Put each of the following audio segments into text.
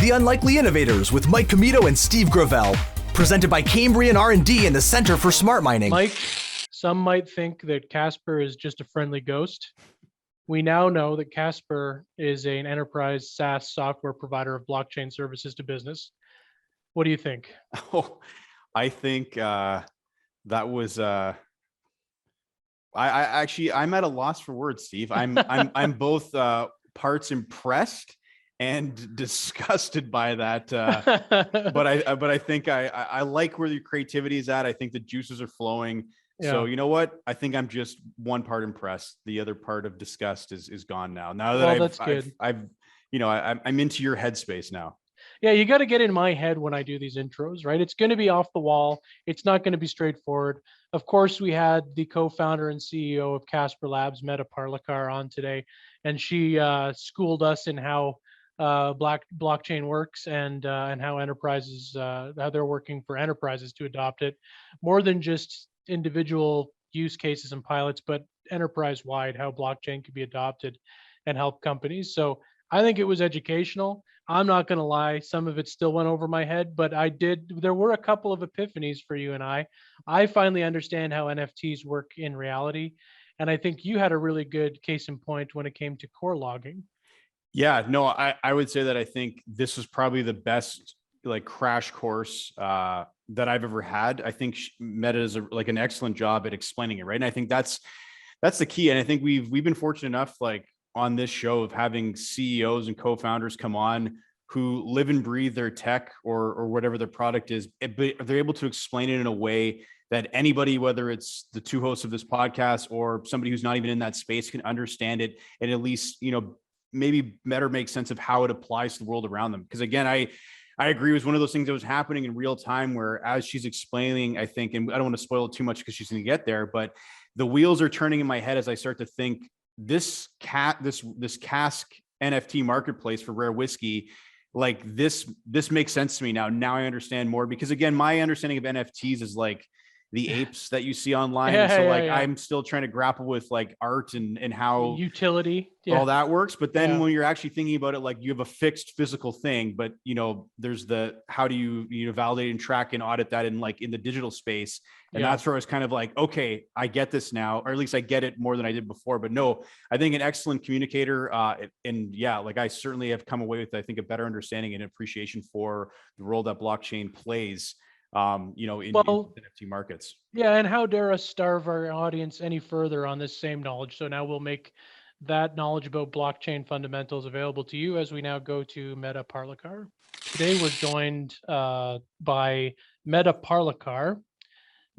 The Unlikely Innovators with Mike Commito and Steve Gravel. Presented by Cambrian R&D and the Center for Smart Mining. Mike, some might think that Casper is just a friendly ghost. We now know that Casper is an enterprise SaaS software provider of blockchain services to business. What do you think? Oh, I think that was. I'm at a loss for words, Steve. I'm both parts impressed and disgusted by that. But I think I like where your creativity is at. I think the juices are flowing. Yeah. So you know what? I think I'm just one part impressed. The other part of disgust is gone now. Now that I'm into your headspace now. Yeah, you got to get in my head when I do these intros, right? It's going to be off the wall. It's not going to be straightforward. Of course, we had the co-founder and CEO of Casper Labs, Medha Parlikar, on today, and she schooled us in how blockchain works and how enterprises, how they're working for enterprises to adopt it, more than just individual use cases and pilots, but enterprise-wide, how blockchain can be adopted and help companies. So I think it was educational. I'm not going to lie, some of it still went over my head, but there were a couple of epiphanies for you and I. I finally understand how NFTs work in reality. And I think you had a really good case in point when it came to core logging. Yeah, no, I would say that I think this was probably the best like crash course that I've ever had. I think Medha does an excellent job at explaining it, right? And I think that's the key. And I think we've been fortunate enough, like on this show, of having CEOs and co-founders come on who live and breathe their tech or whatever their product is, but they're able to explain it in a way that anybody, whether it's the two hosts of this podcast or somebody who's not even in that space, can understand it and at least, maybe better make sense of how it applies to the world around them. Because again, I agree, it was one of those things that was happening in real time where, as she's explaining, I think, and I don't want to spoil it too much because she's going to get there, but the wheels are turning in my head as I start to think this cask NFT marketplace for rare whiskey, like this makes sense to me now. Now I understand more, because again, my understanding of NFTs is like the apes that you see online. Yeah, and so yeah. I'm still trying to grapple with like art and how utility, all that works. But then when you're actually thinking about it, like you have a fixed physical thing, but there's how do you validate and track and audit that in the digital space? And that's where I was kind of like, okay, I get this now, or at least I get it more than I did before. But no, I think an excellent communicator. I certainly have come away with, I think, a better understanding and appreciation for the role that blockchain plays in NFT markets. Yeah, and how dare us starve our audience any further on this same knowledge? So now we'll make that knowledge about blockchain fundamentals available to you as we now go to Medha Parlikar. Today we're joined by Medha Parlikar.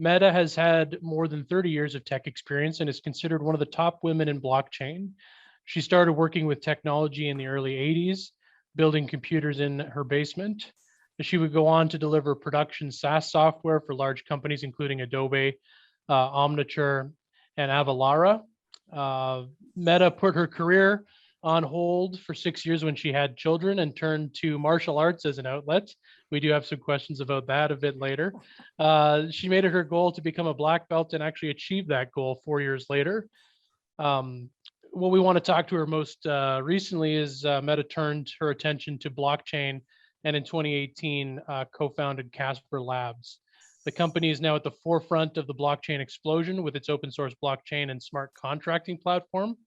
Medha has had more than 30 years of tech experience and is considered one of the top women in blockchain. She started working with technology in the early 80s, building computers in her basement. She would go on to deliver production SaaS software for large companies, including Adobe, Omniture, and Avalara. Medha put her career on hold for 6 years when she had children and turned to martial arts as an outlet. We do have some questions about that a bit later. She made it her goal to become a black belt and actually achieved that goal 4 years later. What we want to talk to her most recently is Medha turned her attention to blockchain, and in 2018 co-founded Casper Labs. The company is now at the forefront of the blockchain explosion with its open source blockchain and smart contracting platform.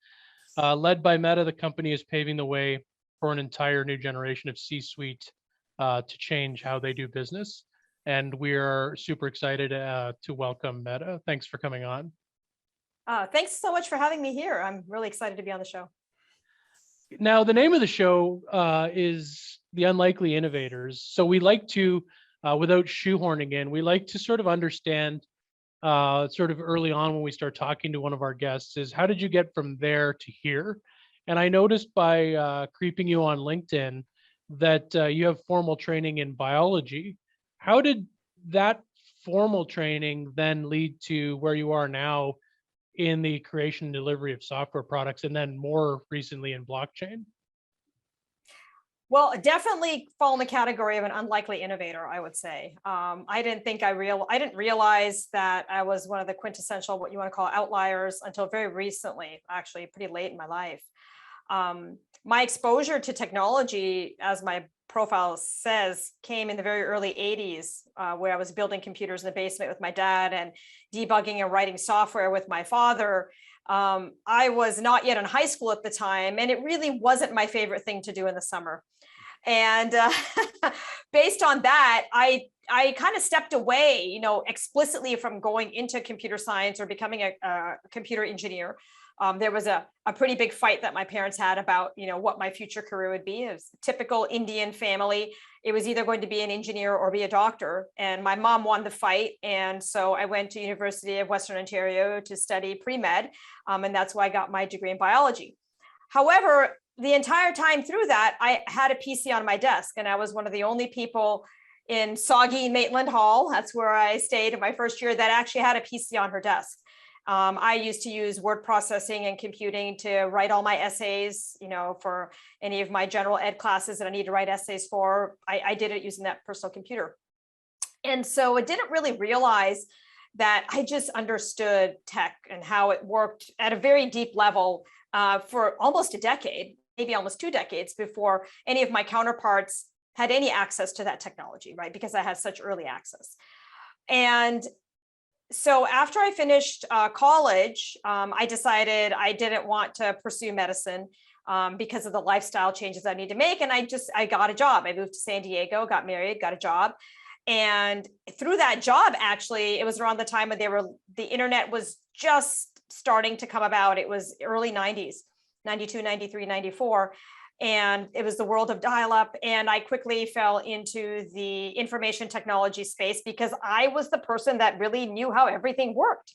Led by Medha, the company is paving the way for an entire new generation of C-suite to change how they do business. And we are super excited to welcome Medha. Thanks for coming on. Thanks so much for having me here. I'm really excited to be on the show. Now, the name of the show is The Unlikely Innovators. So we like to, without shoehorning in, we like to sort of understand sort of early on when we start talking to one of our guests is, how did you get from there to here? And I noticed by creeping you on LinkedIn that you have formal training in biology. How did that formal training then lead to where you are now in the creation and delivery of software products, and then more recently in blockchain? Well, definitely fall in the category of an unlikely innovator, I would say. I didn't realize that I was one of the quintessential, what you want to call outliers, until very recently, actually pretty late in my life. My exposure to technology, as my profile says, came in the very early 80s, where I was building computers in the basement with my dad and debugging and writing software with my father. I was not yet in high school at the time, and it really wasn't my favorite thing to do in the summer. And based on that, I kind of stepped away, explicitly from going into computer science or becoming a computer engineer. There was a pretty big fight that my parents had about, what my future career would be. It was a typical Indian family. It was either going to be an engineer or be a doctor. And my mom won the fight. And so I went to University of Western Ontario to study pre-med. And that's why I got my degree in biology. However, the entire time through that, I had a PC on my desk, and I was one of the only people in soggy Maitland Hall, that's where I stayed in my first year, that actually had a PC on her desk. I used to use word processing and computing to write all my essays, for any of my general ed classes that I need to write essays for. I did it using that personal computer. And so I didn't really realize that I just understood tech and how it worked at a very deep level for almost a decade, maybe almost 2 decades, before any of my counterparts had any access to that technology, right? Because I had such early access. And so after I finished college, I decided I didn't want to pursue medicine because of the lifestyle changes I need to make. And I got a job. I moved to San Diego, got married, got a job. And through that job, actually, it was around the time when the internet was just starting to come about. It was early 90s, 92, 93, 94. And it was the world of dial-up. And I quickly fell into the information technology space because I was the person that really knew how everything worked.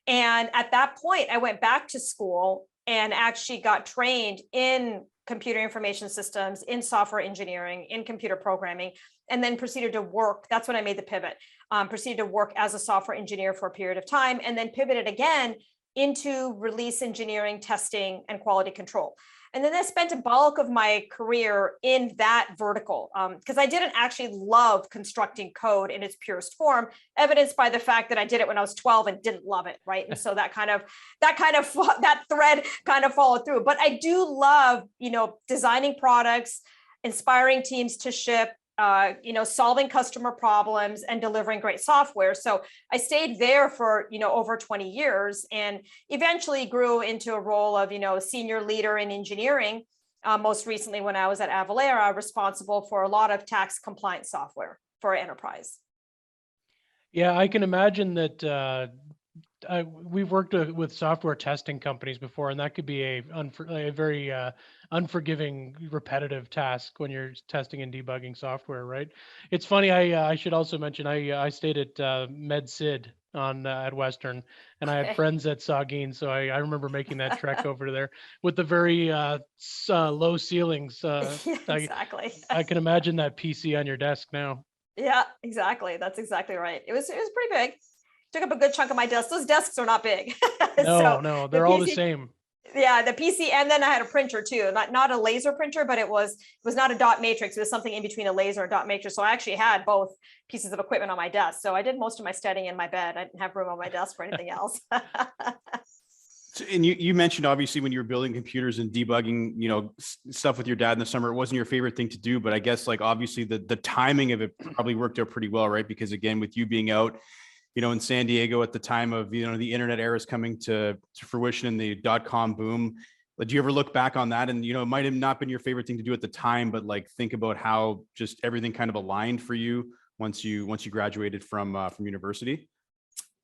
And at that point, I went back to school and actually got trained in computer information systems, in software engineering, in computer programming, and then proceeded to work. That's when I made the pivot, proceeded to work as a software engineer for a period of time, and then pivoted again into release engineering, testing, and quality control. And then I spent a bulk of my career in that vertical because I didn't actually love constructing code in its purest form, evidenced by the fact that I did it when I was 12 and didn't love it, right? And so that thread kind of followed through. But I do love, designing products, inspiring teams to ship, solving customer problems and delivering great software. So I stayed there for, over 20 years and eventually grew into a role of, senior leader in engineering. Most recently, when I was at Avalara, responsible for a lot of tax compliance software for enterprise. Yeah, I can imagine that we've worked with software testing companies before, and that could be a very unforgiving, repetitive task when you're testing and debugging software, right? It's funny. I should also mention I stayed at MedSid at Western, and I had friends at Saugeen, so I remember making that trek over there with the very low ceilings. Exactly. I can imagine that PC on your desk now. Yeah, exactly. That's exactly right. It was pretty big. Took up a good chunk of my desk. Those desks are not big. No, they're all the same. Yeah, the PC, and then I had a printer too. Not a laser printer, but it was not a dot matrix. It was something in between a laser and dot matrix. So I actually had both pieces of equipment on my desk. So I did most of my studying in my bed. I didn't have room on my desk for anything else. And you mentioned, obviously, when you were building computers and debugging, stuff with your dad in the summer, it wasn't your favorite thing to do, but I guess obviously the timing of it probably worked out pretty well, right? Because again, with you being out, in San Diego at the time of, the internet era is coming to fruition and the .com boom. Do you ever look back on that and, it might have not been your favorite thing to do at the time, but think about how just everything kind of aligned for you once you graduated from university?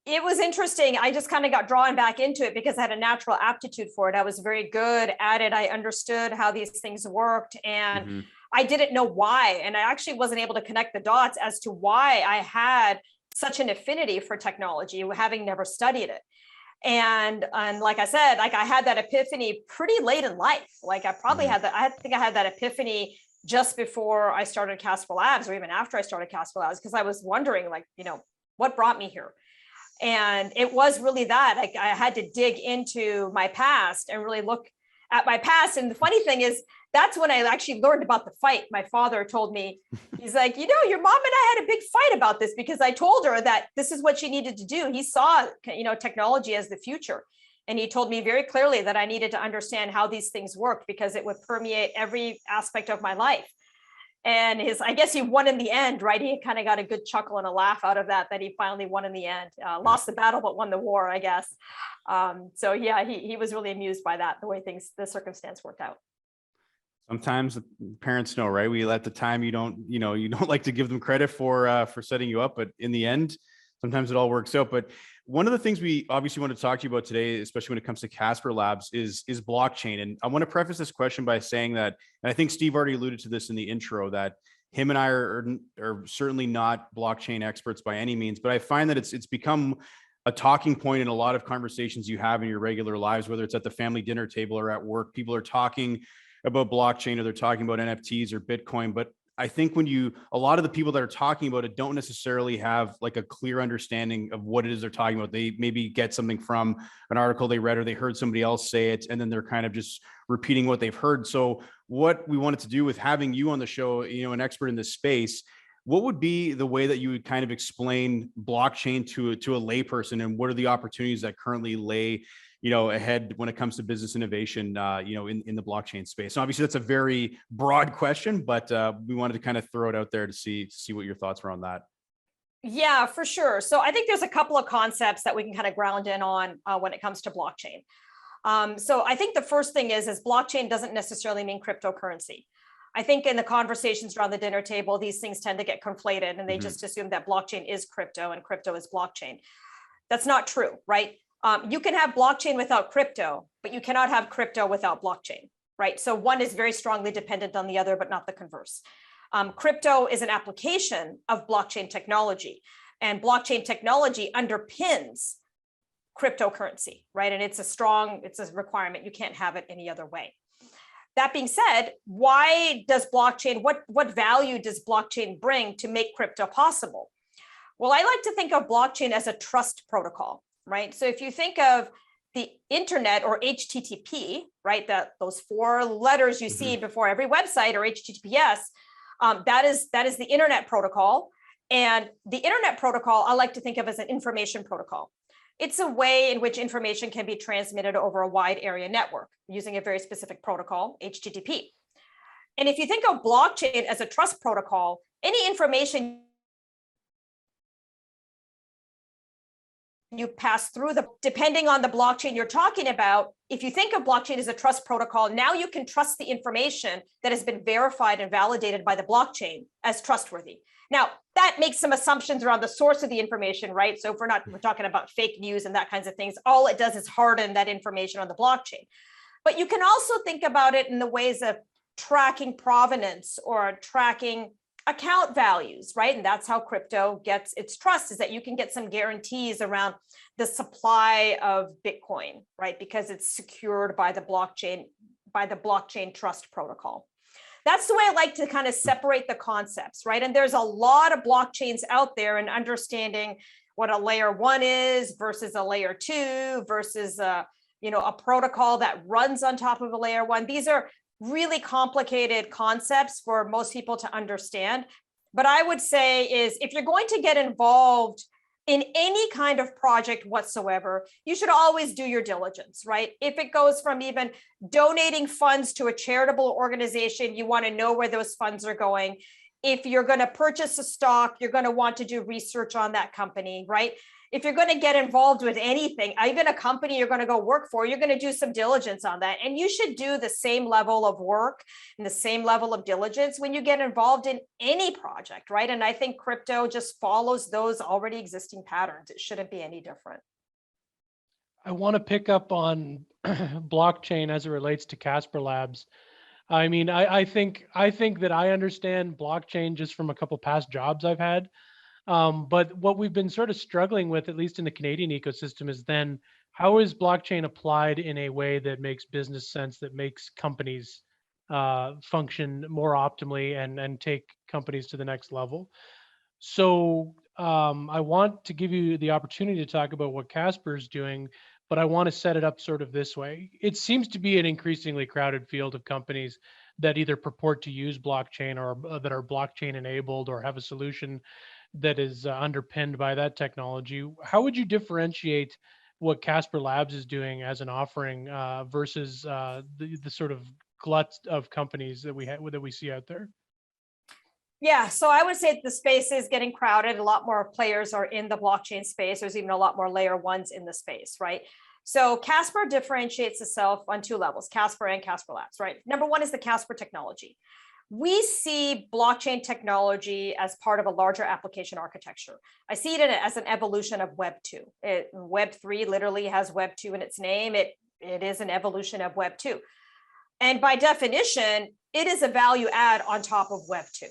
It was interesting. I just kind of got drawn back into it because I had a natural aptitude for it. I was very good at it. I understood how these things worked, and I didn't know why. And I actually wasn't able to connect the dots as to why I had such an affinity for technology, having never studied it. And like I said, I had that epiphany pretty late in life. I probably had that. I think I had that epiphany just before I started Casper Labs, or even after I started Casper Labs, because I was wondering, what brought me here? And it was really that I had to dig into my past and really look at my past. And the funny thing is, that's when I actually learned about the fight. My father told me, he's like, your mom and I had a big fight about this because I told her that this is what she needed to do. He saw, technology as the future. And he told me very clearly that I needed to understand how these things worked because it would permeate every aspect of my life. And I guess he won in the end, right? He kind of got a good chuckle and a laugh out of that he finally won in the end. Lost the battle, but won the war, I guess. So yeah, he was really amused by that, the way the circumstance worked out. Sometimes parents know, right? We let the time you don't like to give them credit for setting you up, but in the end, sometimes it all works out. But one of the things we obviously want to talk to you about today, especially when it comes to Casper Labs, is blockchain. And I want to preface this question by saying that, and I think Steve already alluded to this in the intro, that him and I are certainly not blockchain experts by any means, but I find that it's become a talking point in a lot of conversations you have in your regular lives, whether it's at the family dinner table or at work. People are talking about blockchain, or they're talking about NFTs or Bitcoin. But I think a lot of the people that are talking about it don't necessarily have like a clear understanding of what it is they're talking about. They maybe get something from an article they read, or they heard somebody else say it, and then they're kind of just repeating what they've heard. So what we wanted to do with having you on the show, an expert in this space, what would be the way that you would kind of explain blockchain to a layperson, and what are the opportunities that currently lay ahead when it comes to business innovation, in the blockchain space? And obviously that's a very broad question, but we wanted to kind of throw it out there to see what your thoughts were on that. Yeah, for sure. So I think there's a couple of concepts that we can kind of ground in on when it comes to blockchain. So I think the first thing is blockchain doesn't necessarily mean cryptocurrency. I think in the conversations around the dinner table, these things tend to get conflated, and they just assume that blockchain is crypto and crypto is blockchain. That's not true, right? You can have blockchain without crypto, but you cannot have crypto without blockchain, right? So one is very strongly dependent on the other, but not the converse. Crypto is an application of blockchain technology, and blockchain technology underpins cryptocurrency, right? And it's a requirement. You can't have it any other way. That being said, why does blockchain, what value does blockchain bring to make crypto possible? Well, I like to think of blockchain as a trust protocol, right? So if you think of the internet, or HTTP, right, those 4 letters you see before every website, or HTTPS, that is the internet protocol. And the internet protocol, I like to think of as an information protocol. It's a way in which information can be transmitted over a wide area network using a very specific protocol, HTTP. And if you think of blockchain as a trust protocol, any information you pass through depending on the blockchain you're talking about, if you think of blockchain as a trust protocol, now you can trust the information that has been verified and validated by the blockchain as trustworthy. Now, that makes some assumptions around the source of the information, right? So if we're talking about fake news and that kinds of things, all it does is harden that information on the blockchain. But you can also think about it in the ways of tracking provenance or tracking account values, right? And that's how crypto gets its trust, is that you can get some guarantees around the supply of Bitcoin, right? Because it's secured by the blockchain trust protocol. That's the way I like to kind of separate the concepts, right? And there's a lot of blockchains out there, and understanding what a layer 1 is versus a layer 2 versus a protocol that runs on top of a layer 1. These are really complicated concepts for most people to understand. But I would say is, if you're going to get involved in any kind of project whatsoever, you should always do your diligence, right? If it goes from even donating funds to a charitable organization, you want to know where those funds are going. If you're going to purchase a stock, you're going to want to do research on that company, right? If you're going to get involved with anything, even a company you're going to go work for, you're going to do some diligence on that. And you should do the same level of work and the same level of diligence when you get involved in any project, right? And I think crypto just follows those already existing patterns. It shouldn't be any different. I want to pick up on blockchain as it relates to Casper Labs. I mean, I think that I understand blockchain just from a couple past jobs I've had. But what we've been sort of struggling with, at least in the Canadian ecosystem, is then how is blockchain applied in a way that makes business sense, that makes companies function more optimally and take companies to the next level. So I want to give you the opportunity to talk about what Casper is doing, but I want to set it up sort of this way. It seems to be an increasingly crowded field of companies that either purport to use blockchain or that are blockchain enabled or have a solution that is underpinned by that technology. How would you differentiate what Casper Labs is doing as an offering versus the sort of glut of companies that we see out there? Yeah, so I would say the space is getting crowded. A lot more players are in the blockchain space. There's even a lot more layer ones in the space, right? So Casper differentiates itself on two levels, Casper and Casper Labs, right? Number one is the Casper technology. We see blockchain technology as part of a larger application architecture. I see it as an evolution of Web 2. Web 3 literally has Web 2 in its name. It is an evolution of Web 2. And by definition, it is a value add on top of Web 2.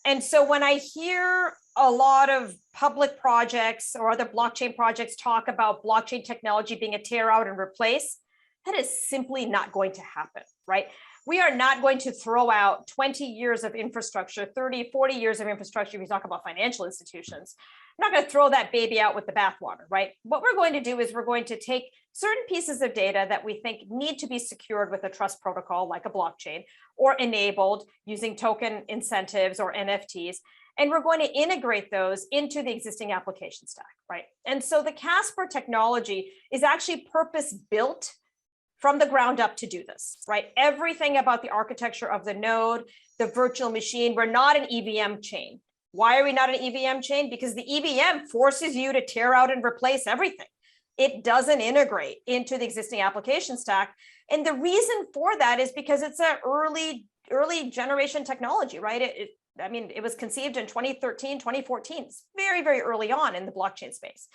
And so when I hear a lot of public projects or other blockchain projects talk about blockchain technology being a tear out and replace, that is simply not going to happen, right? We are not going to throw out 20 years of infrastructure, 30, 40 years of infrastructure. If you talk about financial institutions, I'm not going to throw that baby out with the bathwater, right? What we're going to do is we're going to take certain pieces of data that we think need to be secured with a trust protocol like a blockchain or enabled using token incentives or NFTs, and we're going to integrate those into the existing application stack, right? And so the Casper technology is actually purpose-built from the ground up to do this, right? Everything about the architecture of the node, the virtual machine, we're not an EVM chain. Why are we not an EVM chain? Because the EVM forces you to tear out and replace everything. It doesn't integrate into the existing application stack. And the reason for that is because it's an early generation technology, right? It was conceived in 2013, 2014. It's very, very early on in the blockchain space.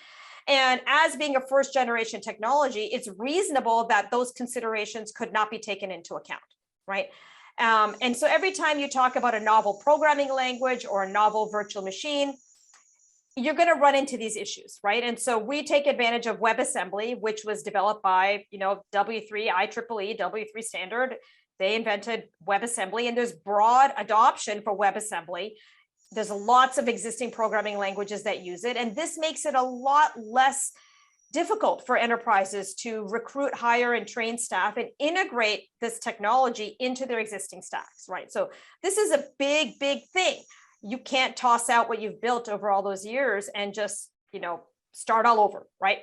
And as being a first generation technology, it's reasonable that those considerations could not be taken into account, right? And so every time you talk about a novel programming language or a novel virtual machine, you're going to run into these issues, right? And so we take advantage of WebAssembly, which was developed by, W3, IEEE, W3 standard. They invented WebAssembly, and there's broad adoption for WebAssembly. There's lots of existing programming languages that use it, and this makes it a lot less difficult for enterprises to recruit, hire, and train staff and integrate this technology into their existing stacks, right? So this is a big, big thing. You can't toss out what you've built over all those years and just, start all over, right?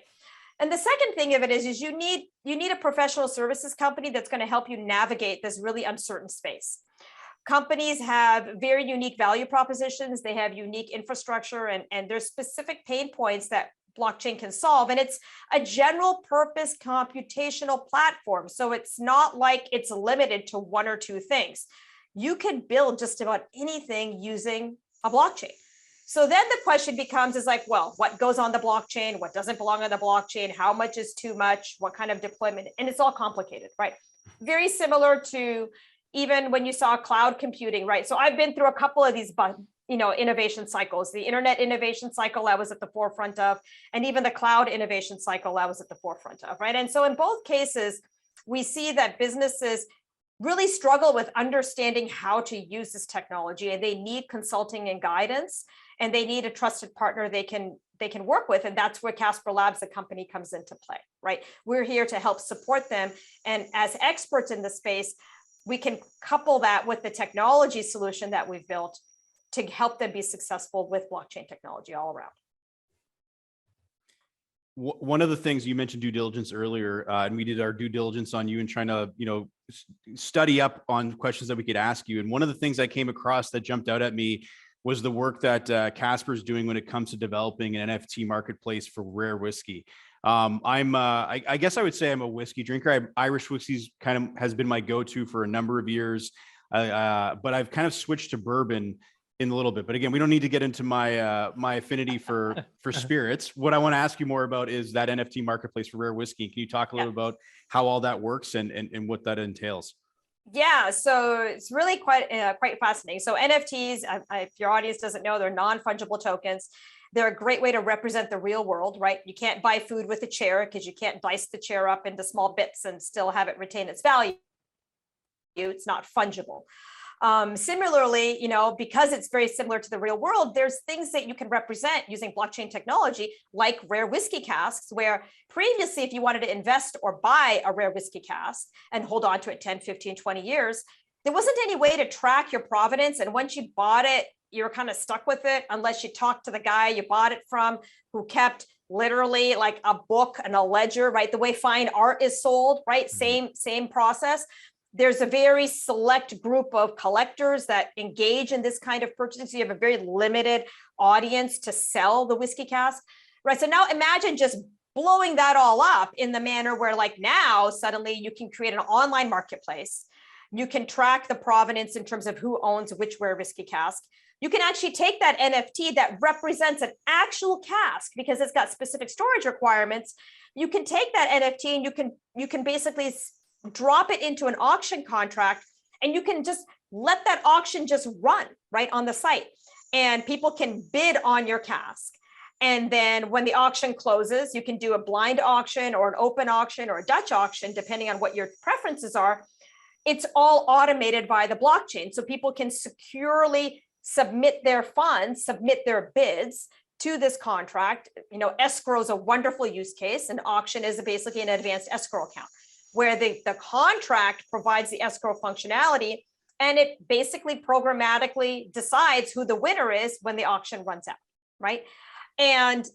And the second thing of it is you need a professional services company that's going to help you navigate this really uncertain space. Companies have very unique value propositions. They have unique infrastructure, and there's specific pain points that blockchain can solve. And it's a general purpose computational platform. So it's not like it's limited to one or two things. You can build just about anything using a blockchain. So then the question becomes what goes on the blockchain? What doesn't belong on the blockchain? How much is too much? What kind of deployment? And it's all complicated, right? Very similar to even when you saw cloud computing, right? So I've been through a couple of these, innovation cycles. The internet innovation cycle I was at the forefront of, and even the cloud innovation cycle I was at the forefront of, right? And so in both cases, we see that businesses really struggle with understanding how to use this technology, and they need consulting and guidance, and they need a trusted partner they can work with. And that's where Casper Labs, the company, comes into play, right? We're here to help support them. And as experts in the space, we can couple that with the technology solution that we've built to help them be successful with blockchain technology all around. One of the things you mentioned due diligence earlier, and we did our due diligence on you and trying to, study up on questions that we could ask you. And one of the things I came across that jumped out at me was the work that Casper is doing when it comes to developing an NFT marketplace for rare whiskey. I guess I would say I'm a whiskey drinker. Irish whiskey's has been my go-to for a number of years, but I've kind of switched to bourbon in a little bit. But again, we don't need to get into my affinity for spirits. What I want to ask you more about is that NFT marketplace for rare whiskey. Can you talk a little about how all that works and what that entails? Yeah, so it's really quite fascinating. So NFTs, if your audience doesn't know, they're non-fungible tokens. They're a great way to represent the real world, right? You can't buy food with a chair because you can't dice the chair up into small bits and still have it retain its value. It's not fungible. Similarly, because it's very similar to the real world, there's things that you can represent using blockchain technology, like rare whiskey casks, where previously, if you wanted to invest or buy a rare whiskey cask and hold on to it 10, 15, 20 years, there wasn't any way to track your provenance. And once you bought it, you're kind of stuck with it unless you talked to the guy you bought it from, who kept literally like a book and a ledger, right? The way fine art is sold, right? Same process. There's a very select group of collectors that engage in this kind of purchasing. So you have a very limited audience to sell the whiskey cask, right? So now imagine just blowing that all up in the manner where like now suddenly you can create an online marketplace. You can track the provenance in terms of who owns which where whiskey cask. You can actually take that NFT that represents an actual cask because it's got specific storage requirements. You can take that NFT and you can basically drop it into an auction contract, and you can just let that auction just run right on the site, and people can bid on your cask. And then when the auction closes, you can do a blind auction or an open auction or a Dutch auction, depending on what your preferences are. It's all automated by the blockchain. So people can securely submit their funds, submit their bids to this contract. Escrow is a wonderful use case. An auction is basically an advanced escrow account where the contract provides the escrow functionality, and it basically programmatically decides who the winner is when the auction runs out, right? And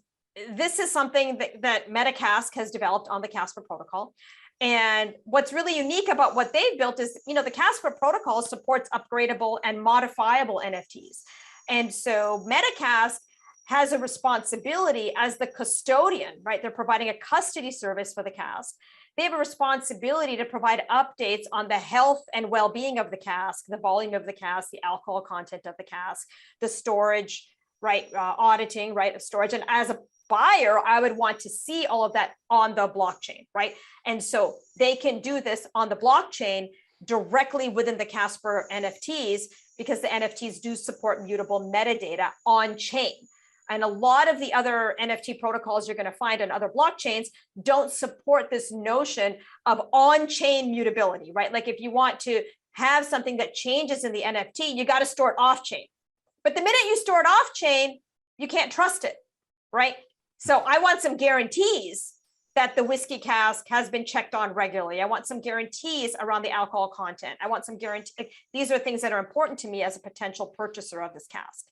this is something that Metacask has developed on the Casper protocol. And what's really unique about what they've built is, the Casper protocol supports upgradable and modifiable NFTs. And so Metacask has a responsibility as the custodian, right? They're providing a custody service for the cask. They have a responsibility to provide updates on the health and well-being of the cask, the volume of the cask, the alcohol content of the cask, the storage, right? Auditing, right? Of storage. And as a buyer, I would want to see all of that on the blockchain, right? And so they can do this on the blockchain directly within the Casper NFTs, because the NFTs do support mutable metadata on chain. And a lot of the other NFT protocols you're going to find on other blockchains don't support this notion of on-chain mutability, right? Like if you want to have something that changes in the NFT, you got to store it off-chain. But the minute you store it off-chain, you can't trust it, right? So I want some guarantees that the whiskey cask has been checked on regularly. I want some guarantees around the alcohol content. I want some guarantee. These are things that are important to me as a potential purchaser of this cask.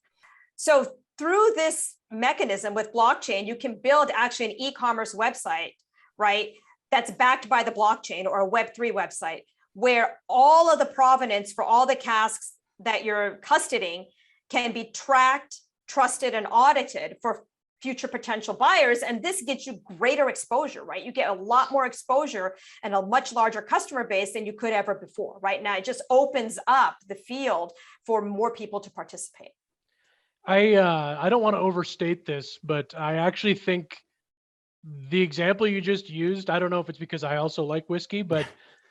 So through this mechanism with blockchain, you can build actually an e-commerce website, right? That's backed by the blockchain, or a Web3 website, where all of the provenance for all the casks that you're custodying can be tracked, trusted, and audited for future potential buyers. And this gets you greater exposure, right? You get a lot more exposure and a much larger customer base than you could ever before. Right now, it just opens up the field for more people to participate. I don't want to overstate this, but I actually think the example you just used, I don't know if it's because I also like whiskey, but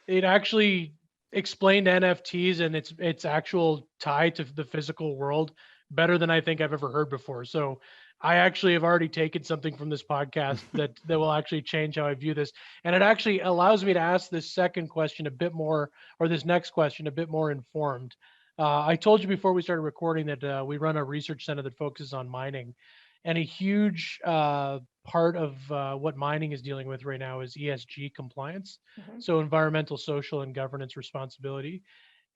it actually explained NFTs and its actual tie to the physical world better than I think I've ever heard before. So I actually have already taken something from this podcast that will actually change how I view this. And it actually allows me to ask this second question a bit more, or this next question a bit more informed. I told you before we started recording that we run a research center that focuses on mining, and a huge part of what mining is dealing with right now is ESG compliance. So environmental, social, and governance responsibility.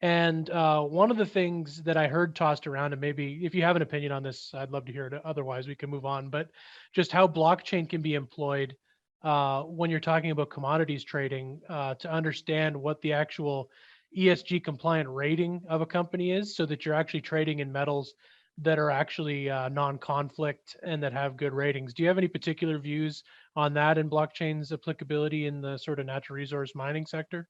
And one of the things that I heard tossed around, and maybe if you have an opinion on this, I'd love to hear it. Otherwise, we can move on. But just how blockchain can be employed when you're talking about commodities trading to understand what the actual ESG compliant rating of a company is, so that you're actually trading in metals that are actually non-conflict and that have good ratings. Do you have any particular views on that and blockchain's applicability in the sort of natural resource mining sector?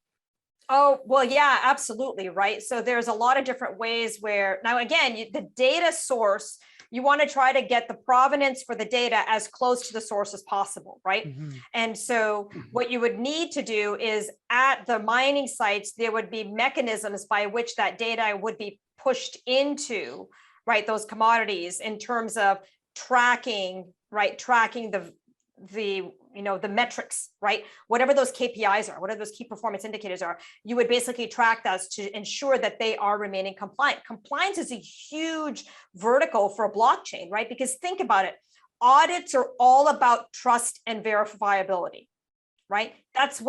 Oh, well, yeah, absolutely. Right. So there's a lot of different ways where now, again, the data source, you want to try to get the provenance for the data as close to the source as possible. Right. And so what you would need to do is at the mining sites, there would be mechanisms by which that data would be pushed into, right, those commodities in terms of tracking, right, tracking the metrics, right? Whatever those KPIs are, whatever those key performance indicators are, you would basically track those to ensure that they are remaining compliant. Compliance is a huge vertical for a blockchain, right? Because think about it, audits are all about trust and verifiability, right? That's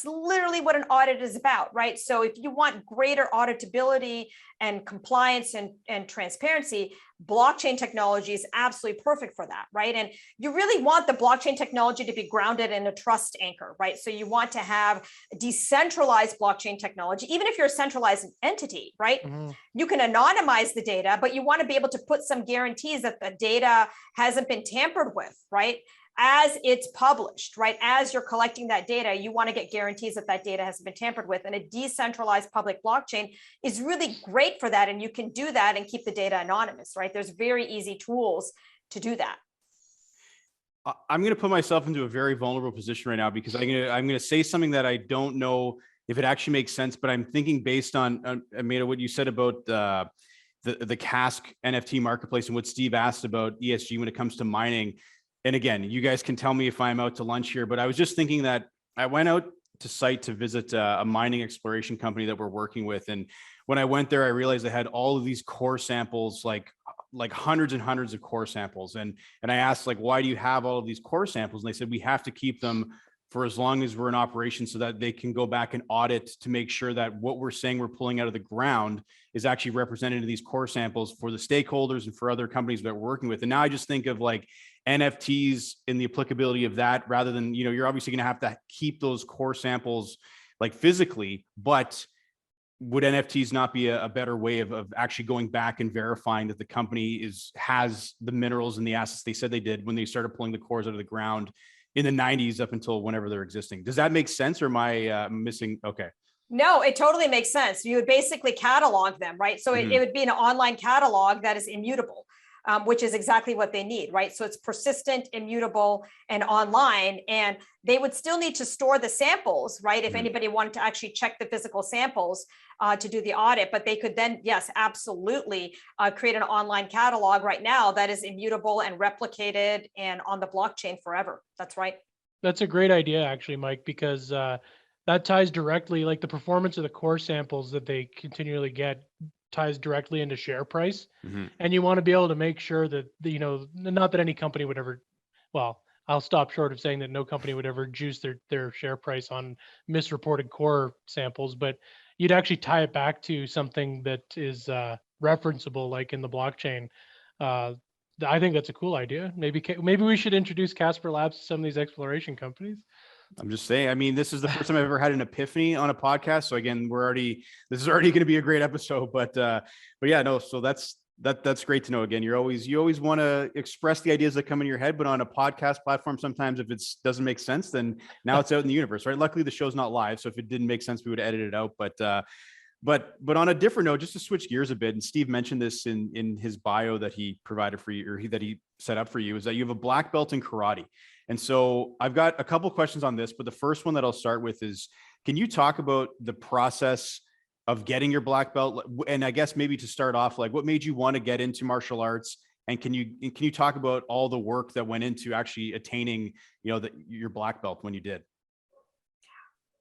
literally what an audit is about, right? So if you want greater auditability and compliance and transparency, blockchain technology is absolutely perfect for that, right? And you really want the blockchain technology to be grounded in a trust anchor, right? So you want to have decentralized blockchain technology, even if you're a centralized entity, right? Mm-hmm. You can anonymize the data, but you want to be able to put some guarantees that the data hasn't been tampered with, right? As it's published, right? As you're collecting that data, you want to get guarantees that that data hasn't been tampered with. And a decentralized public blockchain is really great for that. And you can do that and keep the data anonymous, right? There's very easy tools to do that. I'm going to put myself into a very vulnerable position right now because I'm going to say something that I don't know if it actually makes sense, but I'm thinking based on Medha, what you said about the Cask NFT marketplace and what Steve asked about ESG when it comes to mining. And again, you guys can tell me if I'm out to lunch here, but I was just thinking that I went out to site to visit a mining exploration company that we're working with. And when I went there, I realized they had all of these core samples, like hundreds and hundreds of core samples. And I asked, like, why do you have all of these core samples? And they said, we have to keep them for as long as we're in operation so that they can go back and audit to make sure that what we're saying we're pulling out of the ground is actually represented in these core samples for the stakeholders and for other companies that we're working with. And now I just think of like NFTs and the applicability of that rather than, you're obviously going to have to keep those core samples like physically, but would NFTs not be a better way of actually going back and verifying that the company has the minerals and the assets they said they did when they started pulling the cores out of the ground in the 90s up until whenever they're existing? Does that make sense, or am I missing? Okay. No, it totally makes sense. You would basically catalog them, right? So it would be an online catalog that is immutable, which is exactly what they need, right? So it's persistent, immutable, and online, and they would still need to store the samples, right? If anybody wanted to actually check the physical samples to do the audit, but they could then, yes, absolutely create an online catalog right now that is immutable and replicated and on the blockchain forever. That's right. That's a great idea, actually, Mike, because that ties directly, like the performance of the core samples that they continually get ties directly into share price. And you want to be able to make sure that, not that any company would ever, well, I'll stop short of saying that no company would ever juice their share price on misreported core samples, but you'd actually tie it back to something that is referenceable, like in the blockchain. I think that's a cool idea. Maybe we should introduce Casper Labs to some of these exploration companies. I'm just saying, I mean, this is the first time I've ever had an epiphany on a podcast. So again, this is already going to be a great episode, but yeah, no, so that's great to know. Again, you always want to express the ideas that come in your head, but on a podcast platform, sometimes if it doesn't make sense, then now it's out in the universe, right? Luckily the show's not live. So if it didn't make sense, we would edit it out. But on a different note, just to switch gears a bit, and Steve mentioned this in his bio that he provided for you, or that he set up for you, is that you have a black belt in karate. And so I've got a couple questions on this, but the first one that I'll start with is, can you talk about the process of getting your black belt? And I guess maybe to start off, like, what made you want to get into martial arts? And can you talk about all the work that went into actually attaining, your black belt when you did?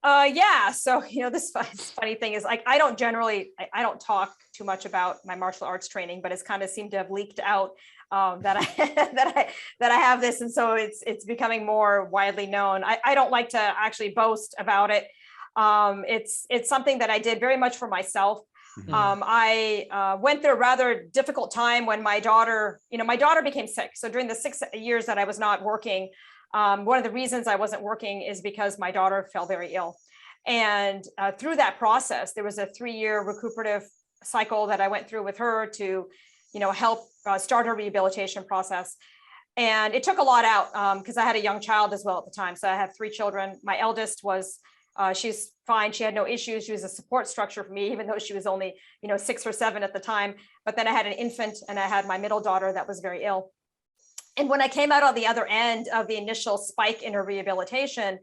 Yeah. So, this funny thing is, like, I don't talk too much about my martial arts training, but it's kind of seemed to have leaked out that I have this. And so it's becoming more widely known. I don't like to actually boast about it. It's something that I did very much for myself. I went through a rather difficult time when my daughter became sick. So during the 6 years that I was not working, one of the reasons I wasn't working is because my daughter fell very ill. And through that process, there was a 3-year recuperative cycle that I went through with her to, help start her rehabilitation process. And it took a lot out because I had a young child as well at the time. So I have 3 children. My eldest was, she's fine. She had no issues. She was a support structure for me, even though she was only, 6 or 7 at the time. But then I had an infant and I had my middle daughter that was very ill. And when I came out on the other end of the initial spike in her rehabilitation,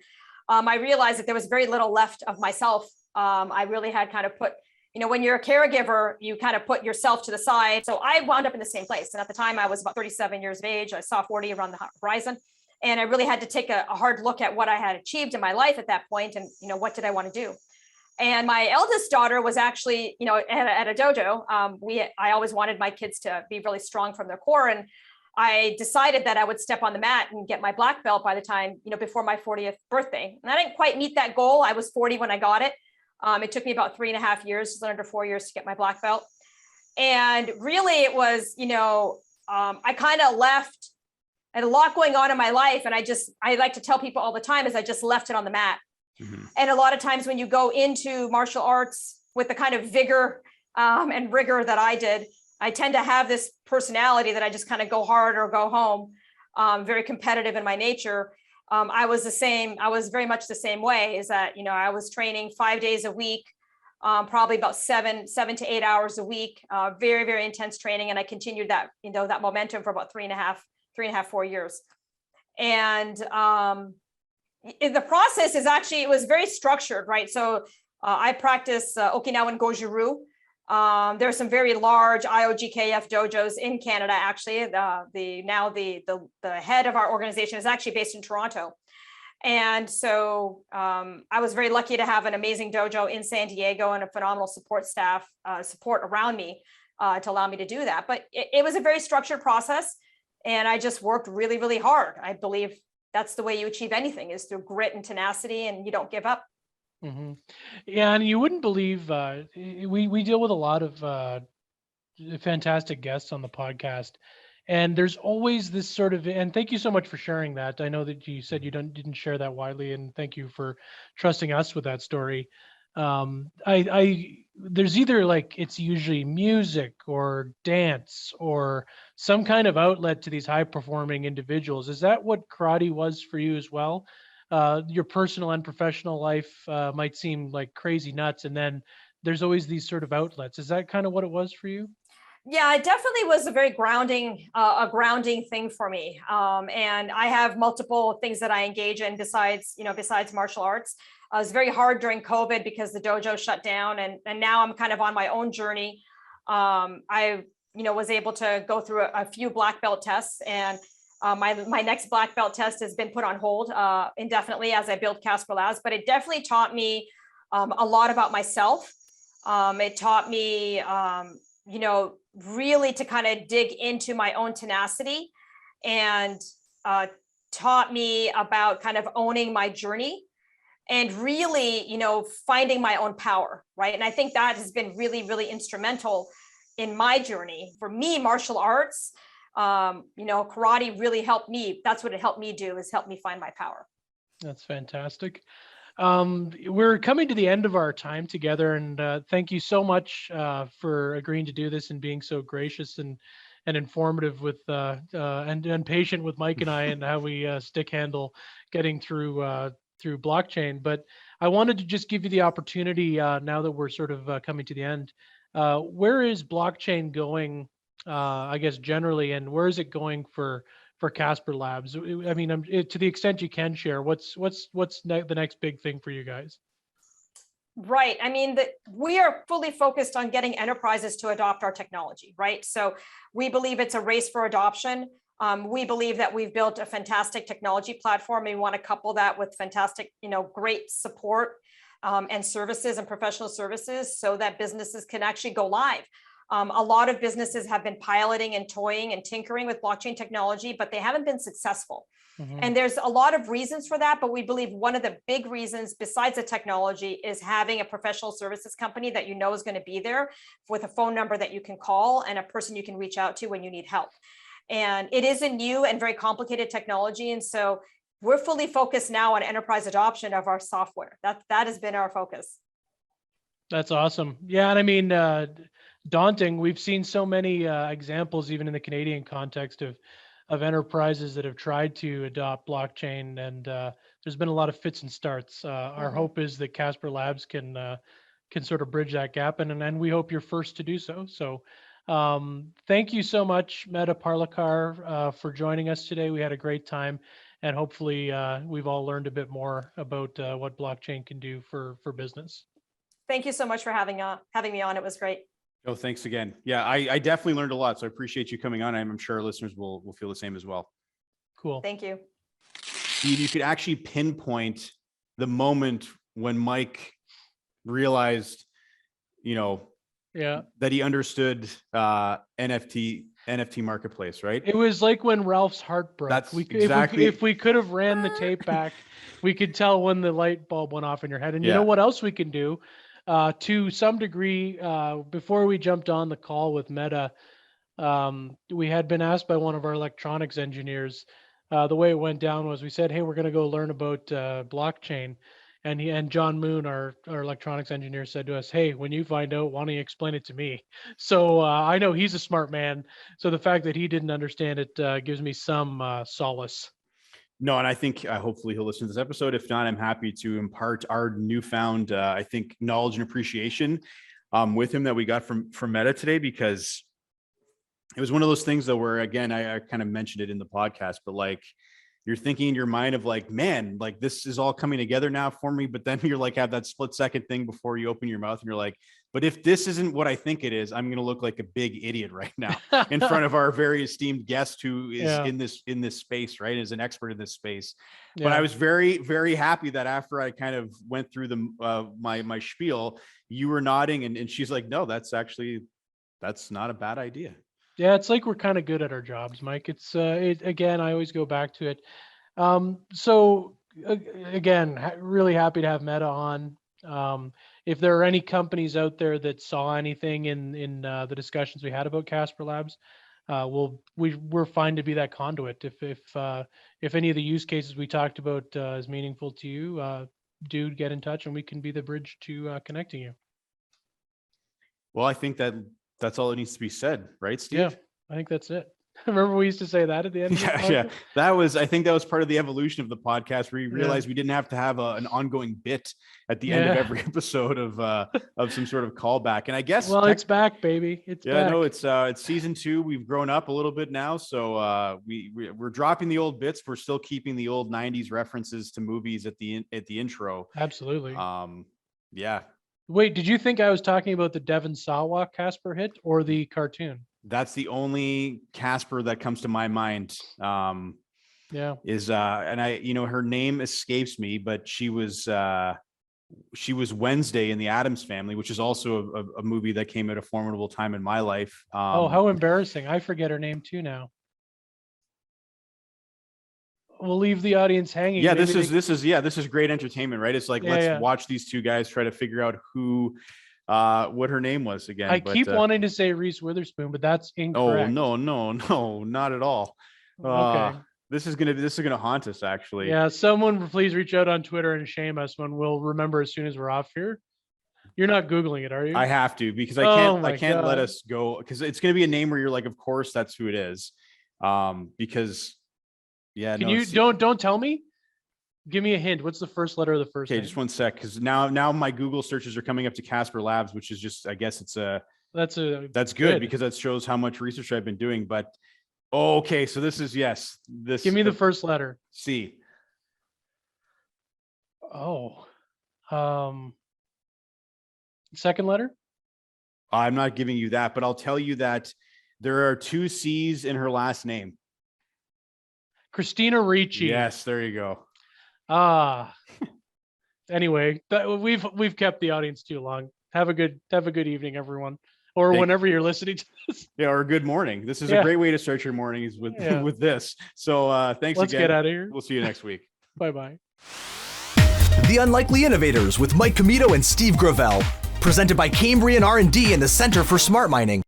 I realized that there was very little left of myself. I really had kind of put, when you're a caregiver, you kind of put yourself to the side. So I wound up in the same place. And at the time I was about 37 years of age. I saw 40 around the horizon. And I really had to take a hard look at what I had achieved in my life at that point. And, what did I want to do? And my eldest daughter was actually, at a dojo. I always wanted my kids to be really strong from their core. And I decided that I would step on the mat and get my black belt by the time, before my 40th birthday. And I didn't quite meet that goal. I was 40 when I got it. It took me about 3.5 years, just under 4 years to get my black belt. And really it was, I kind of left. I had a lot going on in my life. And I like to tell people all the time is I just left it on the mat. Mm-hmm. And a lot of times when you go into martial arts with the kind of vigor and rigor that I did, I tend to have this personality that I just kind of go hard or go home, very competitive in my nature. I was the same. I was very much the same way, is that, I was training 5 days a week, probably about 7 to 8 hours a week, very, very intense training. And I continued that, that momentum for about 4 years. And the process is actually, it was very structured, right? So I practice Okinawan Goju-ryu. There are some very large IOGKF dojos in Canada. Actually, the head of our organization is actually based in Toronto, and so I was very lucky to have an amazing dojo in San Diego and a phenomenal support staff support around me to allow me to do that. But it was a very structured process, and I just worked really, really hard. I believe that's the way you achieve anything, is through grit and tenacity, and you don't give up. Mm-hmm. Yeah, and you wouldn't believe we deal with a lot of fantastic guests on the podcast, and there's always this sort of, and thank you so much for sharing that. I know that you said you didn't share that widely, and thank you for trusting us with that story. There's either it's usually music or dance or some kind of outlet to these high performing individuals. Is that what karate was for you as well? Your personal and professional life might seem like crazy nuts, and then there's always these sort of outlets. Is that kind of what it was for you? Yeah, it definitely was a very grounding thing for me. And I have multiple things that I engage in besides martial arts. It was very hard during COVID because the dojo shut down, and now I'm kind of on my own journey. I was able to go through a few black belt tests, and my next black belt test has been put on hold indefinitely as I build Casper Labs, but it definitely taught me a lot about myself. It taught me, really to kind of dig into my own tenacity, and taught me about kind of owning my journey and really, finding my own power, right? And I think that has been really, really instrumental in my journey. For me, martial arts, karate really helped me. That's what it helped me do, is help me find my power. That's fantastic. We're coming to the end of our time together, and thank you so much for agreeing to do this and being so gracious and informative with and patient with Mike and I, and how we stick handle getting through blockchain. But I wanted to just give you the opportunity now that we're sort of coming to the end. Where is blockchain going? I guess generally, and where is it going for Casper Labs? I mean, to the extent you can share, what's the next big thing for you guys? Right. I mean, we are fully focused on getting enterprises to adopt our technology, right? So we believe it's a race for adoption. We believe that we've built a fantastic technology platform. We want to couple that with fantastic, great support and services and professional services so that businesses can actually go live. A lot of businesses have been piloting and toying and tinkering with blockchain technology, but they haven't been successful. Mm-hmm. And there's a lot of reasons for that, but we believe one of the big reasons besides the technology is having a professional services company that is going to be there with a phone number that you can call and a person you can reach out to when you need help. And it is a new and very complicated technology. And so we're fully focused now on enterprise adoption of our software. That has been our focus. That's awesome. Yeah. And I mean, daunting. We've seen so many examples, even in the Canadian context, of enterprises that have tried to adopt blockchain, and there's been a lot of fits and starts. Our hope is that Casper Labs can sort of bridge that gap, and we hope you're first to do so. So thank you so much, Medha Parlikar, for joining us today. We had a great time, and hopefully we've all learned a bit more about what blockchain can do for business. Thank you so much for having me on. It was great. Oh, thanks again. Yeah, I definitely learned a lot. So I appreciate you coming on. I'm sure our listeners will feel the same as well. Cool. Thank you. Steve, you could actually pinpoint the moment when Mike realized, Yeah. that he understood NFT marketplace, right? It was like when Ralph's heart broke. That's If exactly- we could have ran the tape back, we could tell when the light bulb went off in your head. And you Yeah. know what else we can do? To some degree, before we jumped on the call with Meta, we had been asked by one of our electronics engineers. The way it went down was we said, "Hey, we're going to go learn about blockchain," and John Moon, our electronics engineer, said to us, "Hey, when you find out, why don't you explain it to me?" So I know he's a smart man. So the fact that he didn't understand it gives me some solace. No, and I think hopefully he'll listen to this episode. If not, I'm happy to impart our newfound, I think, knowledge and appreciation with him that we got from Meta today, because it was one of those things though, where again, I kind of mentioned it in the podcast, but like you're thinking in your mind of like, man, like this is all coming together now for me. But then you're like, have that split second thing before you open your mouth and you're like, but if this isn't what I think it is, I'm going to look like a big idiot right now in front of our very esteemed guest who is in this space, right? Is an expert in this space. Yeah. But I was very, very happy that after I kind of went through the my spiel, you were nodding and she's like, no, that's not a bad idea. Yeah, it's like we're kind of good at our jobs, Mike. It's again, I always go back to it. Again, really happy to have Meta on. If there are any companies out there that saw anything in the discussions we had about Casper Labs, we're fine to be that conduit. If any of the use cases we talked about is meaningful to you, do get in touch and we can be the bridge to connecting you. Well, I think that's all that needs to be said, right, Steve? Yeah, I think that's it. Remember we used to say that at the end of the podcast? I think that was part of the evolution of the podcast, where we realized we didn't have to have an ongoing bit at the end of every episode of some sort of callback. And I guess it's back, baby. It's back. No, it's season 2. We've grown up a little bit now, so we're dropping the old bits. We're still keeping the old 90s references to movies at the intro. Absolutely. Yeah. Wait, did you think I was talking about the Devon Sawa Casper hit or the cartoon? That's the only Casper that comes to my mind. Is and I, her name escapes me, but she was Wednesday in the Addams Family, which is also a movie that came at a formidable time in my life. How embarrassing! I forget her name too now. We'll leave the audience hanging. Yeah, this is great entertainment, right? It's like let's watch these two guys try to figure out what her name was again. I keep wanting to say Reese Witherspoon, but that's incorrect. Oh no, not at all. Okay. This is gonna haunt us, actually. Yeah, someone please reach out on Twitter and shame us when we'll remember as soon as we're off here. You're not Googling it, are you? I have to, because I can't let us go, because it's gonna be a name where you're like, of course that's who it is. Because don't tell me? Give me a hint. What's the first letter of the first name? Just 1 sec, because now my Google searches are coming up to Casper Labs, which is just, I guess it's that's good because that shows how much research I've been doing. But okay, so this is this. Give me the first letter. C. Second letter? I'm not giving you that, but I'll tell you that there are 2 C's in her last name. Christina Ricci. Yes, there you go. Anyway, we've kept the audience too long. Have a good evening, everyone, or whenever you're listening to this. Yeah, or good morning. This is a great way to start your mornings with this. So thanks Let's again. Get out of here. We'll see you next week. Bye. The Unlikely Innovators with Mike Commito and Steve Gravel. Presented by Cambrian R&D and the Center for Smart Mining.